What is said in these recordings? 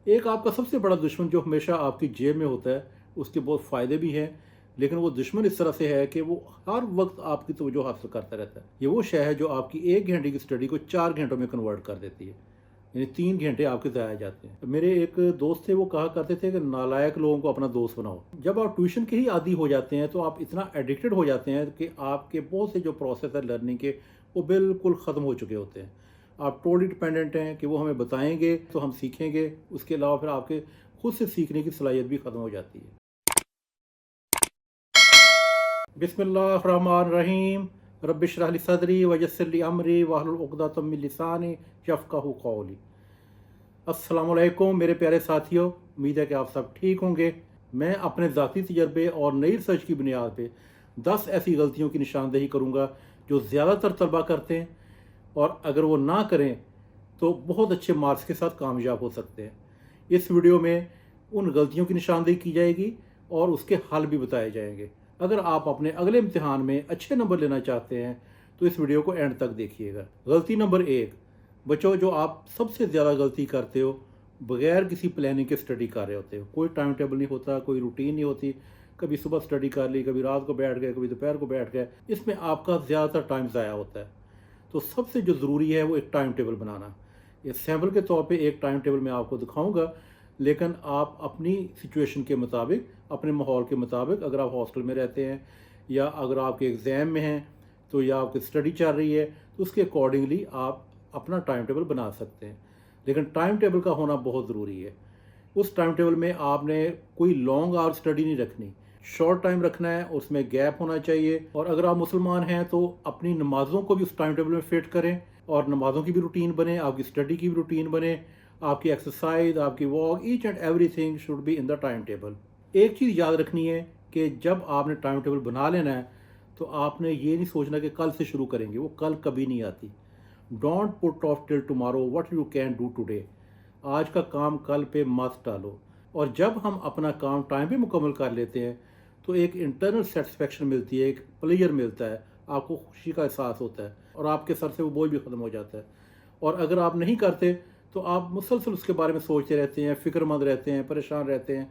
ایک آپ کا سب سے بڑا دشمن جو ہمیشہ آپ کی جیب میں ہوتا ہے، اس کے بہت فائدے بھی ہیں، لیکن وہ دشمن اس طرح سے ہے کہ وہ ہر وقت آپ کی توجہ حاصل کرتا رہتا ہے۔ یہ وہ شے ہے جو آپ کی 1 گھنٹے کی اسٹڈی کو 4 گھنٹوں میں کنورٹ کر دیتی ہے، یعنی 3 گھنٹے آپ کے ضائع جاتے ہیں۔ میرے ایک دوست تھے، وہ کہا کرتے تھے کہ نالائق لوگوں کو اپنا دوست بناؤ۔ جب آپ ٹیوشن کے ہی عادی ہو جاتے ہیں تو آپ اتنا ایڈکٹڈ ہو جاتے ہیں کہ آپ کے بہت سے جو پروسیس ہے لرننگ کے، وہ بالکل ختم ہو چکے ہوتے ہیں۔ آپ ٹوٹلی ڈپینڈنٹ ہیں کہ وہ ہمیں بتائیں گے تو ہم سیکھیں گے، اس کے علاوہ پھر آپ کے خود سے سیکھنے کی صلاحیت بھی ختم ہو جاتی ہے۔ بسم اللہ الرحمن الرحیم، رب اشرح لی صدری ویسر لی امری واحلل عقدۃ من لسانی یفقہوا قولی۔ السلام علیکم میرے پیارے ساتھیوں، امید ہے کہ آپ سب ٹھیک ہوں گے۔ میں اپنے ذاتی تجربے اور نئی ریسرچ کی بنیاد پہ 10 ایسی غلطیوں کی نشاندہی کروں گا جو زیادہ تر طلباء کرتے ہیں، اور اگر وہ نہ کریں تو بہت اچھے مارکس کے ساتھ کامیاب ہو سکتے ہیں۔ اس ویڈیو میں ان غلطیوں کی نشاندہی کی جائے گی اور اس کے حل بھی بتائے جائیں گے۔ اگر آپ اپنے اگلے امتحان میں اچھے نمبر لینا چاہتے ہیں تو اس ویڈیو کو اینڈ تک دیکھیے گا۔ غلطی نمبر 1، بچوں جو آپ سب سے زیادہ غلطی کرتے ہو، بغیر کسی پلاننگ کے اسٹڈی کر رہے ہوتے ہو۔ کوئی ٹائم ٹیبل نہیں ہوتا، کوئی روٹین نہیں ہوتی، کبھی صبح اسٹڈی کر لی، کبھی رات کو بیٹھ گئے، کبھی دوپہر کو بیٹھ گئے، اس میں آپ کا زیادہ تر ٹائم ضائع ہوتا ہے۔ تو سب سے جو ضروری ہے وہ ایک ٹائم ٹیبل بنانا۔ یہ سیمپل کے طور پہ ایک ٹائم ٹیبل میں آپ کو دکھاؤں گا، لیکن آپ اپنی سچویشن کے مطابق، اپنے ماحول کے مطابق، اگر آپ ہاسٹل میں رہتے ہیں یا اگر آپ کے ایگزام میں ہیں تو یا آپ کی اسٹڈی چل رہی ہے تو اس کے اکارڈنگلی آپ اپنا ٹائم ٹیبل بنا سکتے ہیں۔ لیکن ٹائم ٹیبل کا ہونا بہت ضروری ہے۔ اس ٹائم ٹیبل میں آپ نے کوئی لانگ آور اسٹڈی نہیں رکھنی، شارٹ ٹائم رکھنا ہے، اس میں گیپ ہونا چاہیے۔ اور اگر آپ مسلمان ہیں تو اپنی نمازوں کو بھی اس ٹائم ٹیبل میں فٹ کریں، اور نمازوں کی بھی روٹین بنے، آپ کی اسٹڈی کی بھی روٹین بنے، آپ کی ایکسرسائز، آپ کی walk, each and every thing should be in the time table. ایک چیز یاد رکھنی ہے کہ جب آپ نے ٹائم ٹیبل بنا لینا ہے تو آپ نے یہ نہیں سوچنا کہ کل سے شروع کریں گے، وہ کل کبھی نہیں آتی۔ Don't put of till tomorrow what you can do today. آج کا کام کل پہ مت ڈالو۔ اور جب ہم اپنا کام ٹائم پہ مکمل کر لیتے ہیں تو ایک انٹرنل سیٹسفیکشن ملتی ہے، ایک پلیجر ملتا ہے، آپ کو خوشی کا احساس ہوتا ہے، اور آپ کے سر سے وہ بوجھ بھی ختم ہو جاتا ہے۔ اور اگر آپ نہیں کرتے تو آپ مسلسل اس کے بارے میں سوچتے رہتے ہیں، فکر مند رہتے ہیں، پریشان رہتے ہیں۔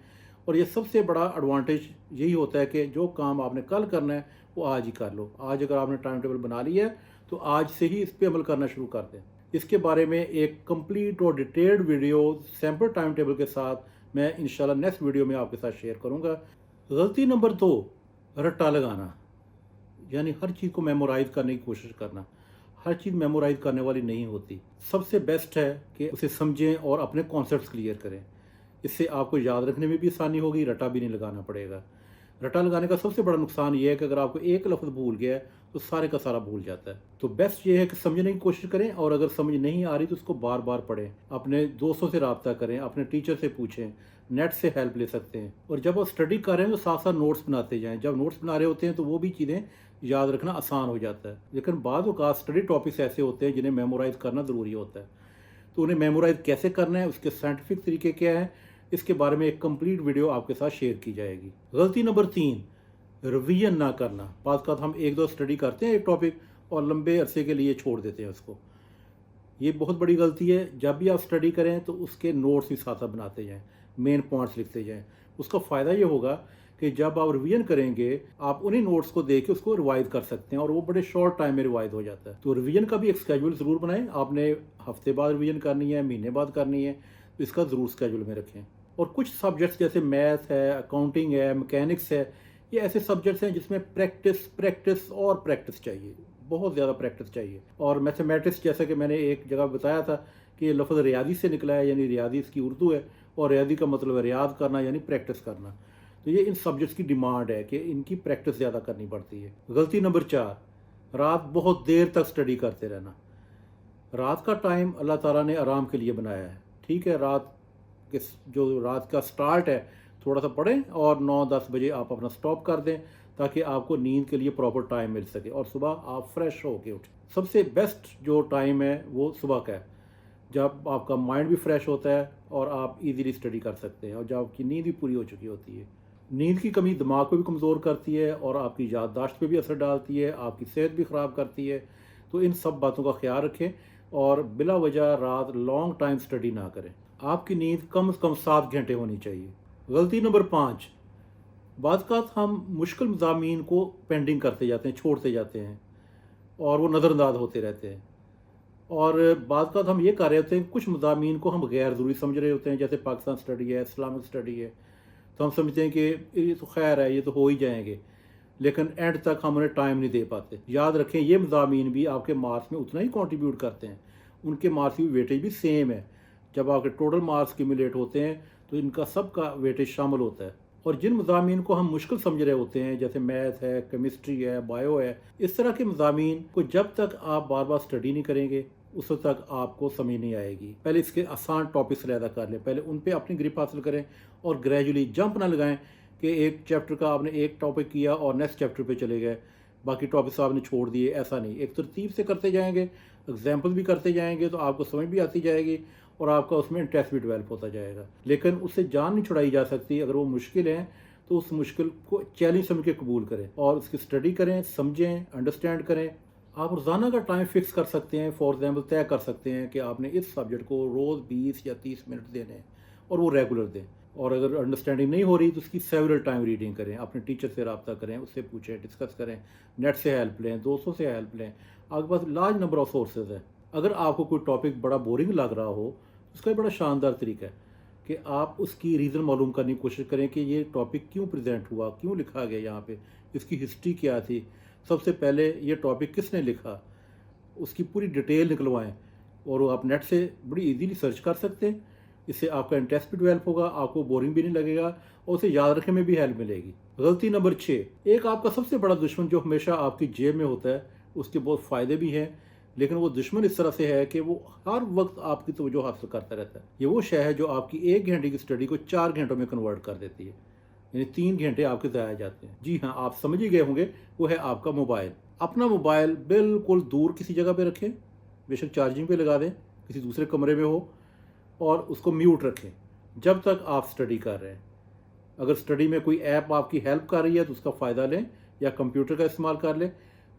اور یہ سب سے بڑا ایڈوانٹیج یہی ہوتا ہے کہ جو کام آپ نے کل کرنا ہے وہ آج ہی کر لو۔ آج اگر آپ نے ٹائم ٹیبل بنا لیا ہے تو آج سے ہی اس پہ عمل کرنا شروع کر دیں۔ اس کے بارے میں ایک کمپلیٹ اور detailed video sample time table کے ساتھ میں انشاءاللہ نیکسٹ ویڈیو میں آپ کے ساتھ شیئر کروں گا۔ غلطی نمبر 2، رٹا لگانا، یعنی ہر چیز کو میمورائز کرنے کی کوشش کرنا۔ ہر چیز میمورائز کرنے والی نہیں ہوتی۔ سب سے بیسٹ ہے کہ اسے سمجھیں اور اپنے کانسیپٹس کلیئر کریں۔ اس سے آپ کو یاد رکھنے میں بھی آسانی ہوگی، رٹا بھی نہیں لگانا پڑے گا۔ رٹا لگانے کا سب سے بڑا نقصان یہ ہے کہ اگر آپ کو ایک لفظ بھول گیا ہے تو سارے کا سارا بھول جاتا ہے۔ تو بیسٹ یہ ہے کہ سمجھنے کی کوشش کریں، اور اگر سمجھ نہیں آ رہی تو اس کو بار بار پڑھیں، اپنے دوستوں سے رابطہ کریں، اپنے ٹیچر سے پوچھیں، نیٹ سے ہیلپ لے سکتے ہیں۔ اور جب آپ اسٹڈی کر رہے ہیں تو ساتھ ساتھ نوٹس بناتے جائیں۔ جب نوٹس بنا رہے ہوتے ہیں تو وہ بھی چیزیں یاد رکھنا آسان ہو جاتا ہے۔ لیکن بعض اوقات اسٹڈی ٹاپکس ایسے ہوتے ہیں جنہیں میمورائز کرنا ضروری ہوتا ہے، تو انہیں میمورائز کیسے کرنا ہے، اس کے سائنٹیفک طریقے کیا ہیں، اس کے بارے میں ایک کمپلیٹ ویڈیو آپ کے ساتھ شیئر کی جائے گی۔ غلطی نمبر 3، ریویژن نہ کرنا۔ بعض اوقات ہم ایک دو اسٹڈی کرتے ہیں ایک ٹاپک اور لمبے عرصے کے لیے چھوڑ دیتے ہیں اس کو۔ یہ بہت بڑی غلطی ہے۔ جب بھی آپ اسٹڈی کریں تو اس کے نوٹس بھی ساتھ ساتھ بناتے جائیں، مین پوائنٹس لکھتے جائیں۔ اس کا فائدہ یہ ہوگا کہ جب آپ ریویژن کریں گے آپ انہی نوٹس کو دیکھ کے اس کو ریوائز کر سکتے ہیں، اور وہ بڑے شارٹ ٹائم میں ریوائز ہو جاتا ہے۔ تو ریویژن کا بھی ایک اسکیجول ضرور بنائیں۔ آپ نے ہفتے بعد ریویژن کرنی ہے، مہینے بعد کرنی ہے، تو اس کا ضرور اسکیجول میں رکھیں۔ اور کچھ سبجیکٹس جیسے میتھ ہے، اکاؤنٹنگ ہے، میکینکس ہے، یہ ایسے سبجیکٹس ہیں جس میں پریکٹس اور پریکٹس چاہیے، بہت زیادہ پریکٹس چاہیے۔ اور میتھمیٹکس، جیسا کہ میں نے ایک جگہ بتایا تھا کہ یہ لفظ ریاضی سے نکلا ہے، یعنی ریاضی اس کی اردو ہے، اور ریاضی کا مطلب ہے ریاض کرنا، یعنی پریکٹس کرنا۔ تو یہ ان سبجیکٹس کی ڈیمانڈ ہے کہ ان کی پریکٹس زیادہ کرنی پڑتی ہے۔ غلطی نمبر 4، رات بہت دیر تک اسٹڈی کرتے رہنا۔ رات کا ٹائم اللہ تعالیٰ نے آرام کے لیے بنایا ہے، ٹھیک ہے؟ رات کا سٹارٹ ہے، تھوڑا سا پڑھیں اور 9-10 بجے آپ اپنا سٹاپ کر دیں تاکہ آپ کو نیند کے لیے پراپر ٹائم مل سکے اور صبح آپ فریش ہو کے اٹھیں۔ سب سے بیسٹ جو ٹائم ہے وہ صبح کا ہے، جب آپ کا مائنڈ بھی فریش ہوتا ہے اور آپ ایزیلی اسٹڈی کر سکتے ہیں، اور جب آپ کی نیند بھی پوری ہو چکی ہوتی ہے۔ نیند کی کمی دماغ کو بھی کمزور کرتی ہے اور آپ کی یادداشت پہ بھی اثر ڈالتی ہے، آپ کی صحت بھی خراب کرتی ہے۔ تو ان سب باتوں کا خیال رکھیں اور بلا وجہ رات لانگ ٹائم اسٹڈی نہ کریں۔ آپ کی نیند کم از کم 7 گھنٹے ہونی چاہیے۔ غلطی نمبر 5، بعض اوقات ہم مشکل مضامین کو پینڈنگ کرتے جاتے ہیں، چھوڑتے جاتے ہیں اور وہ نظر انداز ہوتے رہتے ہیں، اور بعض اوقات ہم یہ کر رہے ہوتے ہیں کچھ مضامین کو ہم غیر ضروری سمجھ رہے ہوتے ہیں، جیسے پاکستان سٹڈی ہے، اسلامک سٹڈی ہے، تو ہم سمجھتے ہیں کہ یہ تو خیر ہے، یہ تو ہو ہی جائیں گے، لیکن اینڈ تک ہم انہیں ٹائم نہیں دے پاتے۔ یاد رکھیں یہ مضامین بھی آپ کے مارکس میں اتنا ہی کنٹریبیوٹ کرتے ہیں، ان کے مارکس کی ویٹیج بھی سیم ہے۔ جب آپ کے ٹوٹل مارکس کیمولیٹ ہوتے ہیں تو ان کا سب کا ویٹیج شامل ہوتا ہے۔ اور جن مضامین کو ہم مشکل سمجھ رہے ہوتے ہیں، جیسے میتھ ہے، کیمسٹری ہے، بایو ہے، اس طرح کے مضامین کو جب تک آپ بار بار اسٹڈی نہیں کریں گے اس وقت تک آپ کو سمجھ نہیں آئے گی۔ پہلے اس کے آسان ٹاپکس علیحدہ کر لیں، پہلے ان پہ اپنی گرپ حاصل کریں اور گریجولی جمپ نہ لگائیں کہ ایک چیپٹر کا آپ نے ایک ٹاپک کیا اور نیکسٹ چیپٹر پہ چلے گئے، باقی ٹاپکس آپ نے چھوڑ دیے۔ ایسا نہیں، ایک ترتیب سے کرتے جائیں گے، ایگزامپل بھی کرتے جائیں گے تو آپ کو سمجھ بھی آتی جائے گی اور آپ کا اس میں انٹرسٹ بھی ڈیولپ ہوتا جائے گا۔ لیکن اس سے جان نہیں چھڑائی جا سکتی۔ اگر وہ مشکل ہیں تو اس مشکل کو چیلنج سمجھ کے قبول کریں اور اس کی اسٹڈی کریں، سمجھیں، انڈرسٹینڈ کریں۔ آپ روزانہ کا ٹائم فکس کر سکتے ہیں، فار ایگزامپل طے کر سکتے ہیں کہ آپ نے اس سبجیکٹ کو روز 20 یا 30 منٹ دینے ہیں اور وہ ریگولر دیں۔ اور اگر انڈرسٹینڈنگ نہیں ہو رہی تو اس کی سیورل ٹائم ریڈنگ کریں، اپنے ٹیچر سے رابطہ کریں، اس سے پوچھیں، ڈسکس کریں، نیٹ سے ہیلپ لیں، دوستوں سے ہیلپ لیں۔ آپ کے پاس لارج نمبر آف سورسز ہیں۔ اگر آپ کو کوئی ٹاپک بڑا بورنگ لگ رہا ہو، اس کا ایک بڑا شاندار طریقہ ہے کہ آپ اس کی ریزن معلوم کرنے کی کوشش کریں کہ یہ ٹاپک کیوں پریزنٹ ہوا، کیوں لکھا گیا یہاں پہ، اس کی ہسٹری کیا تھی، سب سے پہلے یہ ٹاپک کس نے لکھا، اس کی پوری ڈیٹیل نکلوائیں اور وہ آپ نیٹ سے بڑی ایزیلی سرچ کر سکتے ہیں۔ اس سے آپ کا انٹرسٹ بھی ڈیولپ ہوگا، آپ کو بورنگ بھی نہیں لگے گا اور اسے یاد رکھنے میں بھی ہیلپ ملے گی۔ غلطی نمبر 6، ایک آپ کا سب سے بڑا دشمن جو ہمیشہ آپ کی جیب میں ہوتا ہے، اس کے بہت فائدے بھی ہیں، لیکن وہ دشمن اس طرح سے ہے کہ وہ ہر وقت آپ کی توجہ حاصل کرتا رہتا ہے۔ یہ وہ شے ہے جو آپ کی 1 گھنٹے کی اسٹڈی کو 4 گھنٹوں میں کنورٹ کر دیتی ہے، یعنی 3 گھنٹے آپ کے ضائع جاتے ہیں۔ جی ہاں، آپ سمجھ ہی گئے ہوں گے، وہ ہے آپ کا موبائل۔ اپنا موبائل بالکل دور کسی جگہ پہ رکھیں، بے شک چارجنگ پہ لگا دیں، کسی دوسرے کمرے میں ہو، اور اس کو میوٹ رکھیں جب تک آپ اسٹڈی کر رہے ہیں۔ اگر اسٹڈی میں کوئی ایپ آپ کی ہیلپ کر رہی ہے تو اس کا فائدہ لیں یا کمپیوٹر کا استعمال کر لیں،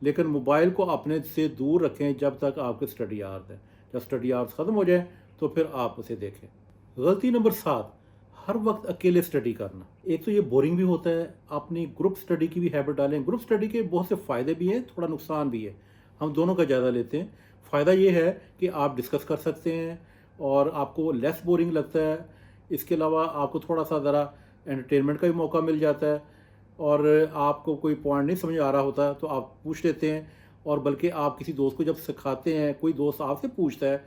لیکن موبائل کو اپنے سے دور رکھیں جب تک آپ کے اسٹڈی آورز ہیں۔ جب اسٹڈی آورز ختم ہو جائیں تو پھر آپ اسے دیکھیں۔ غلطی نمبر 7، ہر وقت اکیلے اسٹڈی کرنا۔ ایک تو یہ بورنگ بھی ہوتا ہے، اپنی گروپ اسٹڈی کی بھی ہیبٹ ڈالیں۔ گروپ اسٹڈی کے بہت سے فائدے بھی ہیں، تھوڑا نقصان بھی ہے، ہم دونوں کا جائزہ لیتے ہیں۔ فائدہ یہ ہے کہ آپ ڈسکس کر سکتے ہیں اور آپ کو لیس بورنگ لگتا ہے۔ اس کے علاوہ آپ کو تھوڑا سا ذرا انٹرٹینمنٹ کا بھی موقع مل جاتا ہے، اور آپ کو کوئی پوائنٹ نہیں سمجھ آ رہا ہوتا تو آپ پوچھ لیتے ہیں، اور بلکہ آپ کسی دوست کو جب سکھاتے ہیں، کوئی دوست آپ سے پوچھتا ہے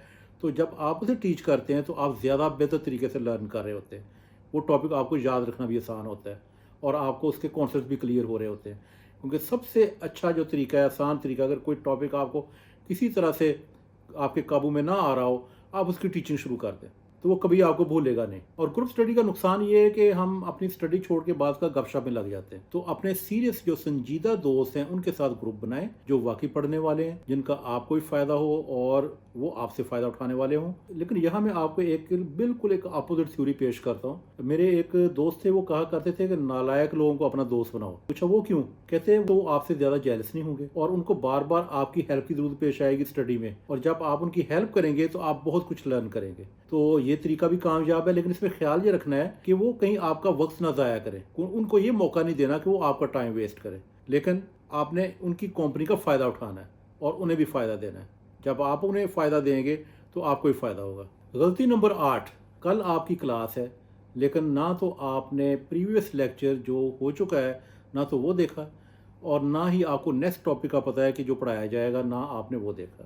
تو جب آپ اسے ٹیچ کرتے ہیں تو آپ زیادہ بہتر طریقے سے لرن کر رہے ہوتے ہیں۔ وہ ٹاپک آپ کو یاد رکھنا بھی آسان ہوتا ہے اور آپ کو اس کے کانسیپٹ بھی کلیئر ہو رہے ہوتے ہیں، کیونکہ سب سے اچھا جو طریقہ ہے، آسان طریقہ، اگر کوئی ٹاپک آپ کو کسی طرح سے آپ کے قابو میں نہ آ رہا ہو، آپ اس کی ٹیچنگ شروع کر دیں تو وہ کبھی آپ کو بھولے گا نہیں۔ اور گروپ اسٹڈی کا نقصان یہ ہے کہ ہم اپنی اسٹڈی چھوڑ کے بعض کا گپ شپ میں لگ جاتے ہیں، تو اپنے سیریس جو سنجیدہ دوست ہیں ان کے ساتھ گروپ بنائیں جو واقعی پڑھنے والے ہیں، جن کا آپ کو بھی فائدہ ہو اور وہ آپ سے فائدہ اٹھانے والے ہوں۔ لیکن یہاں میں آپ کو بالکل ایک اپوزٹ تھیوری پیش کرتا ہوں۔ میرے ایک دوست تھے، وہ کہا کرتے تھے کہ نالائق لوگوں کو اپنا دوست بناؤ۔ پوچھا وہ کیوں؟ کہتے ہیں وہ آپ سے زیادہ جیلس نہیں ہوں گے اور ان کو بار بار آپ کی ہیلپ کی ضرورت پیش آئے گی اسٹڈی میں، اور جب آپ ان کی ہیلپ کریں گے تو آپ بہت کچھ لرن کریں گے۔ تو یہ طریقہ بھی کامیاب ہے، لیکن اس میں خیال یہ رکھنا ہے کہ وہ کہیں آپ کا وقت نہ ضائع کریں، ان کو یہ موقع نہیں دینا کہ وہ آپ کا ٹائم ویسٹ کریں، لیکن آپ نے ان کی کمپنی کا فائدہ اٹھانا ہے اور انہیں بھی فائدہ دینا ہے۔ جب آپ انہیں فائدہ دیں گے تو آپ کو بھی فائدہ ہوگا۔ غلطی نمبر 8، کل آپ کی کلاس ہے لیکن نہ تو آپ نے پریویس لیکچر جو ہو چکا ہے نہ تو وہ دیکھا، اور نہ ہی آپ کو نیکسٹ ٹاپک کا پتہ ہے کہ جو پڑھایا جائے گا، نہ آپ نے وہ دیکھا۔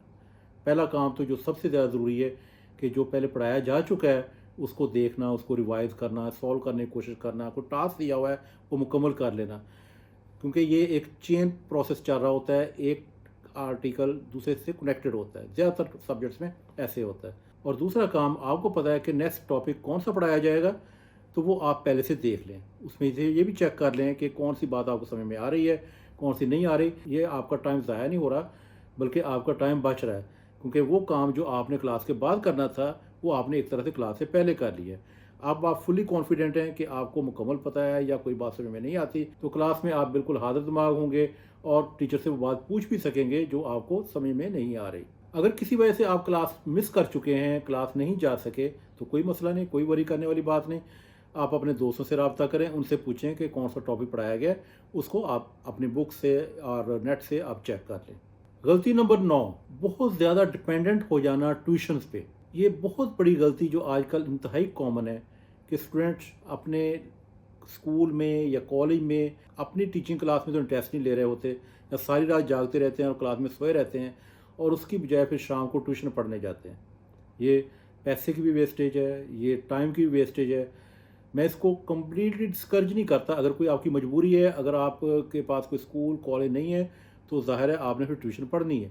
پہلا کام تو جو سب سے زیادہ ضروری ہے کہ جو پہلے پڑھایا جا چکا ہے اس کو دیکھنا، اس کو ریوائز کرنا، سولو کرنے کی کوشش کرنا، کوئی ٹاسک دیا ہوا ہے وہ مکمل کر لینا، کیونکہ یہ ایک چین پروسیس چل رہا ہوتا ہے، ایک آرٹیکل دوسرے سے کنیکٹڈ ہوتا ہے، زیادہ تر سبجیکٹس میں ایسے ہوتا ہے۔ اور دوسرا کام، آپ کو پتہ ہے کہ نیکسٹ ٹاپک کون سا پڑھایا جائے گا تو وہ آپ پہلے سے دیکھ لیں، اس میں سے یہ بھی چیک کر لیں کہ کون سی بات آپ کو سمجھ میں آ رہی ہے، کون سی نہیں آ رہی۔ یہ آپ کا ٹائم ضائع نہیں ہو رہا بلکہ آپ کا ٹائم بچ رہا ہے، کیونکہ وہ کام جو آپ نے کلاس کے بعد کرنا تھا وہ آپ نے ایک طرح سے کلاس سے پہلے کر لیا ہے۔ اب آپ فلی کانفیڈنٹ ہیں کہ آپ کو مکمل پتہ ہے، یا کوئی بات سمجھ میں نہیں آتی تو کلاس میں آپ بالکل حاضر دماغ ہوں گے اور ٹیچر سے وہ بات پوچھ بھی سکیں گے جو آپ کو سمجھ میں نہیں آ رہی۔ اگر کسی وجہ سے آپ کلاس مس کر چکے ہیں، کلاس نہیں جا سکے، تو کوئی مسئلہ نہیں, کوئی وری کرنے والی بات نہیں. آپ اپنے دوستوں سے رابطہ کریں, ان سے پوچھیں کہ کون سا ٹاپک پڑھایا گیا ہے, اس کو آپ اپنی بک سے اور نیٹ سے آپ چیک کر لیں. غلطی نمبر 9, بہت زیادہ ڈپینڈنٹ ہو جانا ٹیوشنز پہ. یہ بہت بڑی غلطی جو آج کل انتہائی کامن ہے کہ اسٹوڈنٹ اپنے اسکول میں یا کالج میں اپنی ٹیچنگ کلاس میں تو انٹرسٹ نہیں لے رہے ہوتے, یا ساری رات جاگتے رہتے ہیں اور کلاس میں سوئے رہتے ہیں, اور اس کی بجائے پھر شام کو ٹیوشن پڑھنے جاتے ہیں. یہ پیسے کی بھی ویسٹیج ہے, یہ ٹائم کی بھی ویسٹیج ہے. میں اس کو کمپلیٹلی ڈسکرج نہیں کرتا. اگر کوئی آپ کی مجبوری ہے, اگر آپ کے پاس کوئی اسکول کالج نہیں ہے تو ظاہر ہے آپ نے پھر ٹیوشن پڑھنی ہے.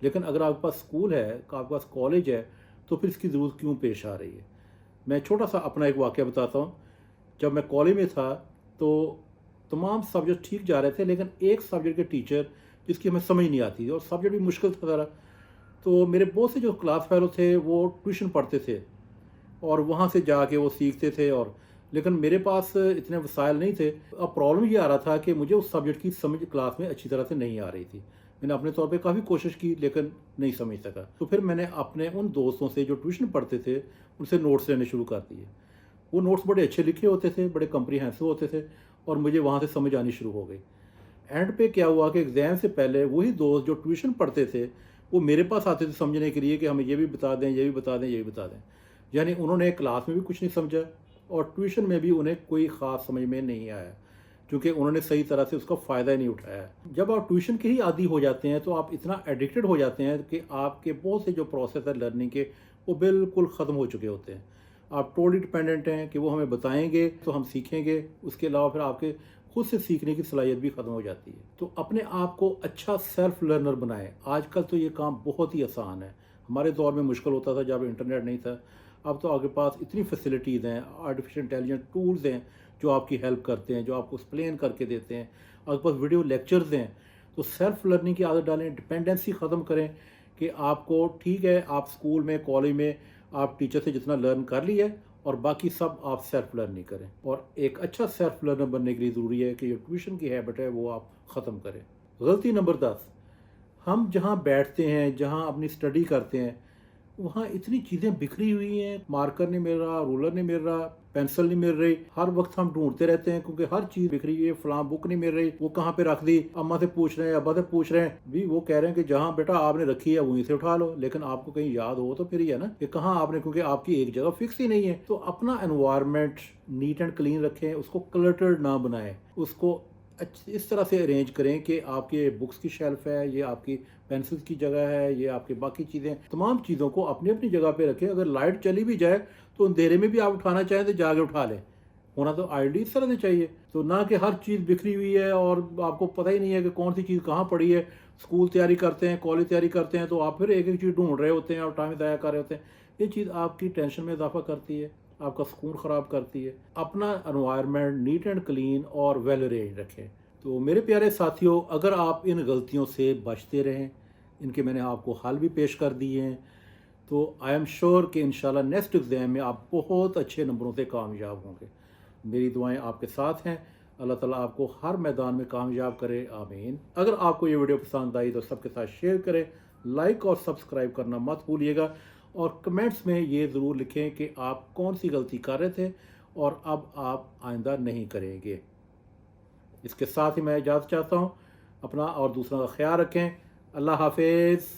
لیکن اگر آپ کے پاس اسکول ہے, آپ کے پاس کالج ہے, تو پھر اس کی ضرورت کیوں پیش آ رہی ہے؟ میں چھوٹا سا اپنا ایک واقعہ بتاتا ہوں. جب میں کالج میں تھا تو تمام سبجیکٹ ٹھیک جا رہے تھے, لیکن ایک سبجیکٹ کے ٹیچر جس کی ہمیں سمجھ نہیں آتی تھی, اور سبجیکٹ بھی مشکل تھا ذرا. تو میرے بہت سے جو کلاس فیلو تھے وہ ٹیوشن پڑھتے تھے اور وہاں سے جا کے وہ سیکھتے تھے, اور لیکن میرے پاس اتنے وسائل نہیں تھے. اب پرابلم یہ آ رہا تھا کہ مجھے اس سبجیکٹ کی سمجھ کلاس میں اچھی طرح سے نہیں آ رہی تھی. میں نے اپنے طور پہ کافی کوشش کی لیکن نہیں سمجھ سکا. تو پھر میں نے اپنے ان دوستوں سے جو ٹیوشن پڑھتے تھے ان سے نوٹس لینے شروع کر دیے. وہ نوٹس بڑے اچھے لکھے ہوتے تھے, بڑے کمپریہنسو ہوتے تھے, اور مجھے وہاں سے سمجھ آنی شروع ہو گئی. اینڈ پہ کیا ہوا کہ ایگزام سے پہلے وہی دوست جو ٹیوشن پڑھتے تھے وہ میرے پاس آتے تھے سمجھنے کے لیے کہ ہمیں یہ بھی بتا دیں, یہ بھی بتا دیں, یہ بھی بتا دیں. یعنی انہوں نے کلاس میں بھی کچھ نہیں سمجھا اور ٹیوشن میں بھی انہیں کوئی خاص سمجھ میں نہیں آیا, کیونکہ انہوں نے صحیح طرح سے اس کا فائدہ ہی نہیں اٹھایا. جب آپ ٹیوشن کے ہی عادی ہو جاتے ہیں تو آپ اتنا ایڈکٹڈ ہو جاتے ہیں کہ آپ کے بہت سے جو پروسیس ہے لرننگ کے وہ بالکل ختم ہو چکے ہوتے ہیں. آپ ٹوٹلی ڈپینڈنٹ ہیں کہ وہ ہمیں بتائیں گے تو ہم سیکھیں گے, اس کے علاوہ پھر آپ کے خود سے سیکھنے کی صلاحیت بھی ختم ہو جاتی ہے. تو اپنے آپ کو اچھا سیلف لرنر بنائیں. آج کل تو یہ کام بہت ہی آسان ہے. ہمارے دور میں مشکل ہوتا تھا جب انٹرنیٹ نہیں تھا. اب تو آپ کے پاس اتنی فیسلٹیز ہیں, آرٹیفیشل انٹیلیجنس ٹولز ہیں جو آپ کی ہیلپ کرتے ہیں, جو آپ کو ایکسپلین کر کے دیتے ہیں. آپ کے پاس ویڈیو لیکچرز ہیں. تو سیلف لرننگ کی عادت ڈالیں, ڈپینڈنسی ختم کریں کہ آپ کو ٹھیک ہے آپ اسکول میں کالج میں آپ ٹیچر سے جتنا لرن کر لی ہے اور باقی سب آپ سیلف لرننگ کریں. اور ایک اچھا سیلف لرنر بننے کے لیے ضروری ہے کہ جو ٹیوشن کی ہیبٹ ہے وہ آپ ختم کریں. غلطی نمبر 10, ہم جہاں بیٹھتے ہیں, جہاں اپنی اسٹڈی کرتے ہیں, وہاں اتنی چیزیں بکھری ہوئی ہیں. مارکر نہیں مل رہا, رولر نہیں مل رہا, پینسل نہیں مل رہی. ہر وقت ہم ڈھونڈتے رہتے ہیں کیونکہ ہر چیز بکھری ہوئی ہے. فلاں بک نہیں مل رہی, وہ کہاں پہ رکھ دی, اماں سے پوچھ رہے ہیں, ابا سے پوچھ رہے ہیں, بھی وہ کہہ رہے ہیں کہ جہاں بیٹا آپ نے رکھی ہے وہیں سے اٹھا لو. لیکن آپ کو کہیں یاد ہو تو پھر یہ ہے نا کہ کہاں آپ نے, کیونکہ آپ کی ایک جگہ فکس ہی نہیں ہے. تو اپنا انوائرمنٹ نیٹ اینڈ کلین رکھیں, اس کو کلٹرڈ نہ بنائیں, اس کو اس طرح سے ارینج کریں کہ آپ کے بکس کی شیلف ہے, یہ آپ کی پینسل کی جگہ ہے, یہ آپ کی باقی چیزیں, تمام چیزوں کو اپنی اپنی جگہ پہ رکھیں. اگر لائٹ چلی بھی جائے تو اندھیرے میں بھی آپ اٹھانا چاہیں تو جا کے اٹھا لیں. ہونا تو آئیڈی اس طرح سے چاہیے, تو نہ کہ ہر چیز بکھری ہوئی ہے اور آپ کو پتہ ہی نہیں ہے کہ کون سی چیز کہاں پڑی ہے. اسکول تیاری کرتے ہیں, کالج تیاری کرتے ہیں, تو آپ پھر ایک ایک چیز ڈھونڈ رہے ہوتے ہیں اور ٹائم ضائع کر رہے ہوتے ہیں. یہ چیز آپ کی ٹینشن میں اضافہ کرتی ہے, آپ کا سکون خراب کرتی ہے. اپنا انوائرمنٹ نیٹ اینڈ کلین اور ویل ارینج رکھیں. تو میرے پیارے ساتھیوں, اگر آپ ان غلطیوں سے بچتے رہیں, ان کے میں نے آپ کو حل بھی پیش کر دیے ہیں, تو آئی ایم شیور کہ انشاءاللہ نیکسٹ ایگزام میں آپ بہت اچھے نمبروں سے کامیاب ہوں گے. میری دعائیں آپ کے ساتھ ہیں. اللہ تعالیٰ آپ کو ہر میدان میں کامیاب کرے, آمین. اگر آپ کو یہ ویڈیو پسند آئی تو سب کے ساتھ شیئر کریں, لائک اور سبسکرائب کرنا مت بھولیے گا, اور کمنٹس میں یہ ضرور لکھیں کہ آپ کون سی غلطی کر رہے تھے اور اب آپ آئندہ نہیں کریں گے. اس کے ساتھ ہی میں اجازت چاہتا ہوں. اپنا اور دوسروں کا خیال رکھیں. اللہ حافظ.